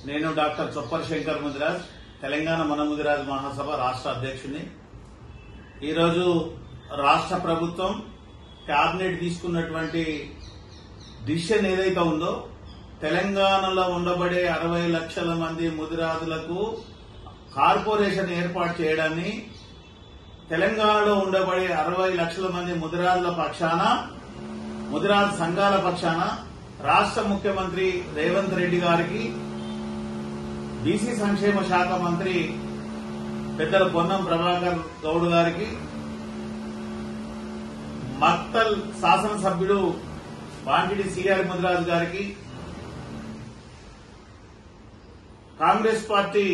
నేను డాక్టర్ చొప్పర్ శంకర్ ముదిరాజ్, తెలంగాణ మన ముదిరాజ్ మహాసభ రాష్ట్ర అధ్యక్షుడిని. ఈరోజు రాష్ట్ర ప్రభుత్వం కేబినెట్ తీసుకున్నటువంటి డిసిషన్ ఏదైతే ఉందో, తెలంగాణలో ఉండబడే 60 లక్షల మంది ముదిరాజులకు కార్పొరేషన్ ఏర్పాటు చేయడాన్ని తెలంగాణలో ఉండబడే 60 లక్షల మంది ముదిరాజుల పక్షాన, ముదిరాజు సంఘాల పక్షాన రాష్ట్ర ముఖ్యమంత్రి రేవంత్ రెడ్డి గారికి, బీసీ సంక్షేమ శాఖ మంత్రి పెద్దల పొన్నం ప్రభాకర్ గౌడ్ గారికి, మక్తల్ శాసనసభ్యుడు వాంకిడి సిఆర్ ముదిరాజు గారికి, కాంగ్రెస్ పార్టీ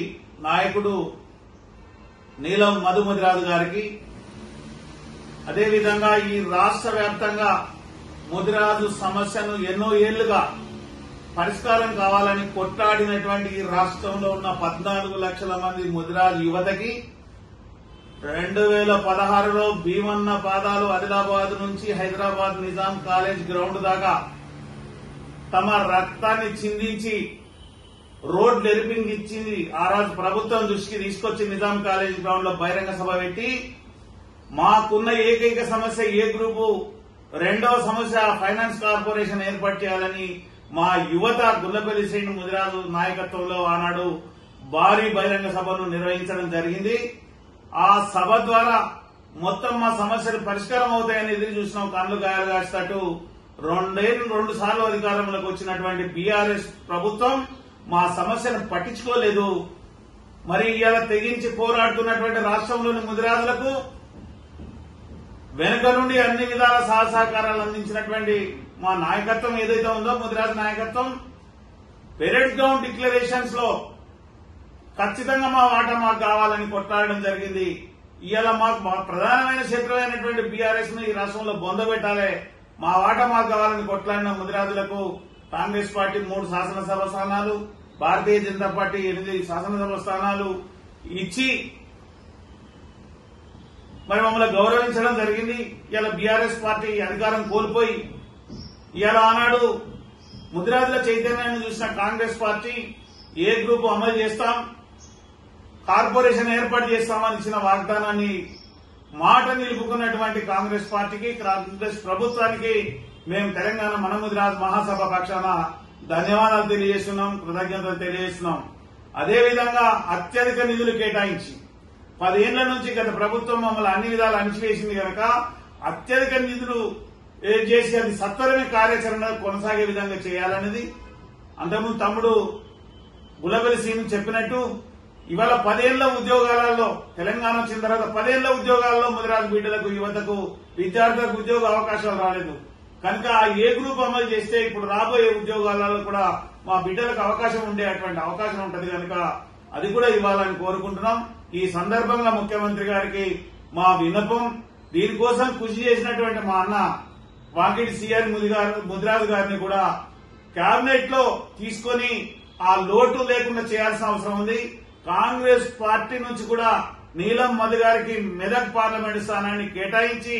నాయకుడు నీలం మధు ముదిరాజు గారికి, అదేవిధంగా ఈ రాష్ట్ర వ్యాప్తంగా ముదిరాజు సమస్యను ఎన్నో ఏళ్లుగా పరిష్కారం కావాలని కొట్లాడినటువంటి ఈ రాష్ట్రంలో ఉన్న 14 లక్షల మంది ముదిరాజు యువతకి 2016లో భీమన్న పాదాలు ఆదిలాబాద్ నుంచి హైదరాబాద్ నిజాం కాలేజ్ గ్రౌండ్ దాకా తమ రక్తాన్ని చిందించి రోడ్ ఎరిపింగ్ ఇచ్చింది. ఆ రోజు ప్రభుత్వం దృష్టికి తీసుకొచ్చి నిజాం కాలేజ్ గ్రౌండ్ లో బహిరంగ సభ పెట్టి, మాకున్న ఏకైక సమస్య ఏ గ్రూపు, రెండవ సమస్య ఫైనాన్స్ కార్పొరేషన్ ఏర్పాటు చేయాలని మా యువత గుల్లపల్లి శ్రేణి ముదిరాజు నాయకత్వంలో ఆనాడు భారీ బహిరంగ సభను నిర్వహించడం జరిగింది. ఆ సభ ద్వారా మొత్తం మా సమస్యలు పరిష్కారం అవుతాయని ఎదురు చూసినాం. కళ్ళు గాయాలు కాస్తట్టు 2 సార్లు అధికారంలోకి వచ్చినటువంటి బీఆర్ఎస్ ప్రభుత్వం మా సమస్యను పట్టించుకోలేదు. మరి ఇవాళ తెగించి పోరాడుతున్నటువంటి రాష్ట్రంలోని ముదిరాజులకు వెనుక నుండి అన్ని విధాల సహకారాలు అందించినటువంటి మా నాయకత్వం ఏదైతే ఉందో, ముదిరాజు నాయకత్వం, పెరేడ్ గ్రౌండ్ డిక్లరేషన్స్ లో ఖచ్చితంగా మా వాటా మాకు కావాలని కొట్లాడడం జరిగింది. ఇవాళ మాకు ప్రధానమైన శత్రువైనటువంటి బీఆర్ఎస్ ను ఈ రాష్ట్రంలో బొందబెట్టాలి, మా వాటా మాకు కావాలని కొట్లాడిన ముదిరాజులకు కాంగ్రెస్ పార్టీ 3 శాసనసభ స్థానాలు, భారతీయ జనతా పార్టీ 8 శాసనసభ స్థానాలు ఇచ్చి మరి మమ్మల్ని గౌరవించడం జరిగింది. ఇలా బీఆర్ఎస్ పార్టీ అధికారం కోల్పోయి ఇవాళ ఆనాడు ముదిరాజుల చైతన్యాన్ని చూసిన కాంగ్రెస్ పార్టీ ఏ గ్రూపు అమలు చేస్తాం, కార్పొరేషన్ ఏర్పాటు చేస్తామని ఇచ్చిన వాగ్దానాన్ని మాట నిలుపుకున్నటువంటి కాంగ్రెస్ పార్టీకి, కాంగ్రెస్ ప్రభుత్వానికి మేము తెలంగాణ మన ముదిరాజు మహాసభ పక్షాన ధన్యవాదాలు తెలియజేస్తున్నాం, కృతజ్ఞతలు తెలియజేస్తున్నాం. అదేవిధంగా అత్యధిక నిధులు కేటాయించి 10 ఏళ్ల నుంచి గత ప్రభుత్వం మమ్మల్ని అన్ని విధాలు అణిచివేసింది కనుక అత్యధిక నిధులు చేసి అది సత్వరమే కార్యాచరణ కొనసాగే విధంగా చేయాలనేది అంతకుముందు తమ్ముడు గుల్లపల్లి శ్రీను చెప్పినట్టు ఇవాళ 10 ఏళ్ల ఉద్యోగాలలో తెలంగాణ వచ్చిన తర్వాత 10 ఏళ్ల ఉద్యోగాల్లో ముదిరాజు బిడ్డలకు, యువతకు, విద్యార్థులకు ఉద్యోగ అవకాశాలు రాలేదు కనుక ఆ ఏ గ్రూప్ అమలు చేస్తే ఇప్పుడు రాబోయే ఉద్యోగాలలో కూడా మా బిడ్డలకు అవకాశం ఉండేటువంటి అవకాశం ఉంటది కనుక అది కూడా ఇవ్వాలని కోరుకుంటున్నాం. ఈ సందర్భంగా ముఖ్యమంత్రి గారికి మా విన్నపం, దీనికోసం కృషి చేసినటువంటి మా అన్న వాంకిడి సిఆర్ ముదిరాజు గారిని కూడా కేబినెట్ లో తీసుకుని ఆ లోటు లేకుండా చేయాల్సిన అవసరం ఉంది. కాంగ్రెస్ పార్టీ నుంచి కూడా నీలం మధు గారికి మెదక్ పార్లమెంటు స్థానాన్ని కేటాయించి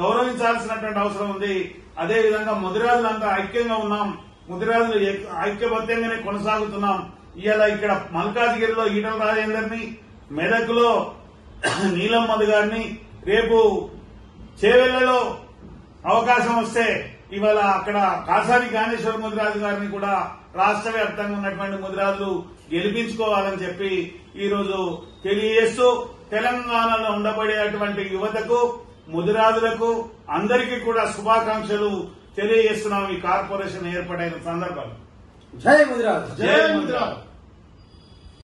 గౌరవించాల్సినటువంటి అవసరం ఉంది. అదేవిధంగా ముదిరాజులంతా ఐక్యంగా ఉన్నాం, ముదిరాజులు ఐక్యబద్ధంగానే కొనసాగుతున్నాం. ఇవాళ ఇక్కడ మల్కాజ్గిరిలో ఈటల రాజేందర్ని, మెదక్ లో నీలం మధు గారిని, రేపు చేవెళ్లలో అవకాశం వస్తే ఇవాళ అక్కడ కాసాని జ్ఞానేశ్వర ముదిరాజు గారిని కూడా రాష్ట్ర వ్యాప్తంగా ఉన్నటువంటి ముదిరాజులు గెలిపించుకోవాలని చెప్పి ఈ రోజు తెలియజేస్తూ తెలంగాణలో ఉండబడేటువంటి యువతకు, ముదిరాజులకు అందరికీ కూడా శుభాకాంక్షలు తెలియజేస్తున్నాం. ఈ కార్పొరేషన్ ఏర్పాటైన సందర్భంగా జై ముదిరాజ్, జై ముదిరాజ్.